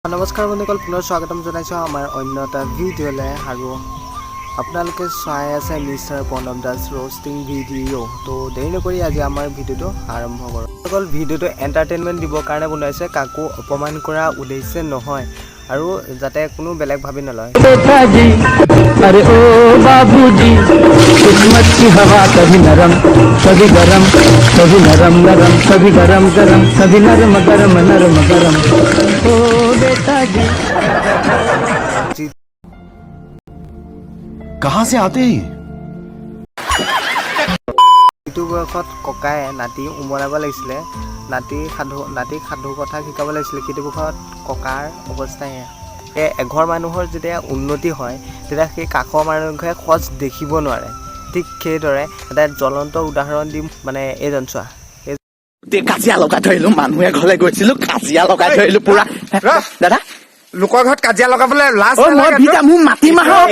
नमस्कार बंधुकल पुनः स्वागतम जनाइছো आमार अन्य এটা ভিডিওলে আৰু আপোনালোকে চাই আছে mister Pranab Das roasting video তো দেৰি নকৰি আজি আমাৰ ভিডিওটো আৰম্ভ কৰো অকল ভিডিওটো এন্টাৰটেইনমেন্ট দিবৰ কাৰণে বনাইছে কাকো অপমান কৰা উদ্দেশ্য নহয় আৰু যাতে কোনো বেলেগ ভাবি নলয় अरे ओ बाबूजी किस्मत की हवा कभी नरम कभी गरम कभी नरम नरम कभी गरम गरम कभी नरम गरम नरम गरम ओ बेटा जी कहाँ से आते हैं ইটো বয়সত ককাই নাতি উমৰাব লাগিছিলে নাতি সাধু কথা শিকাব লাগিছিলে কিন্তু বয়সত ককাৰ অৱস্থাই এঘৰ মানুহৰ যেতিয়া উন্নতি হয় তেতিয়া সেই কাষৰ মানুহে খজ দেখিব নোৱাৰে ঠিক সেইদৰে এটা জ্বলন্ত উদাহৰণ দিম মানে এইজন চোৱা কাজিয়া লগাই থৈলো মানুহে ঘৰলৈ গৈছিলো কাজিয়া লগাই থৈলো পুৰা দাদা লোকৰ ঘৰত কাজিয়া লগাবলৈ লাজ মই ভিটা মোৰ মাটি মাহৰ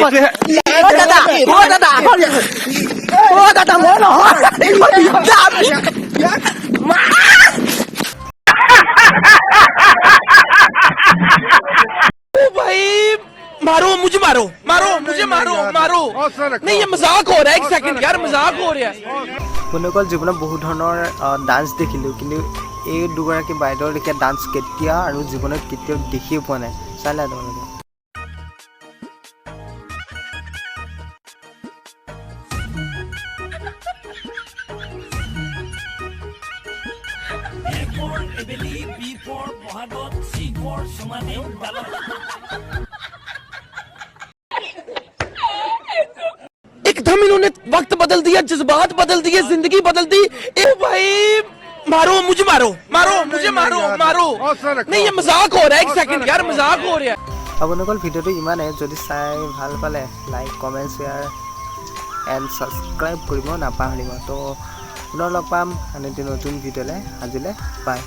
দাদা মই নহয় भाई मारो मुझे मारो नहीं ये मजाक हो रहा है एक सेकंड यार मजाक हो रहा है বন্ধুসকল জীৱনত বহু ধৰণৰ ডান্স দেখিলোঁ কিন্তু এই দুগৰাকী বাইদেউৰ লেখীয়া ডান্স কেতিয়া আৰু জীৱনত কেতিয়াও দেখিয়ে পোৱা নাই চালে তোমালোকে एकदम इन्होंने वक्त बदल दिया जज्बात बदल दिए जिंदगी बदल दी ए भाई मारो मुझे मारो नहीं ये मजाक हो रहा है एक सेकंड यार मजाक हो रहा है আপোনালোকৰ ভিডিঅ'টো ইমানেই যদি চাই ভাল পালে like comment share and subscribe কৰিব নাপাহৰিব তো পুনৰ লগ পাম আন এটি নতুন ভিডিঅ'লৈ আজিলৈ বাই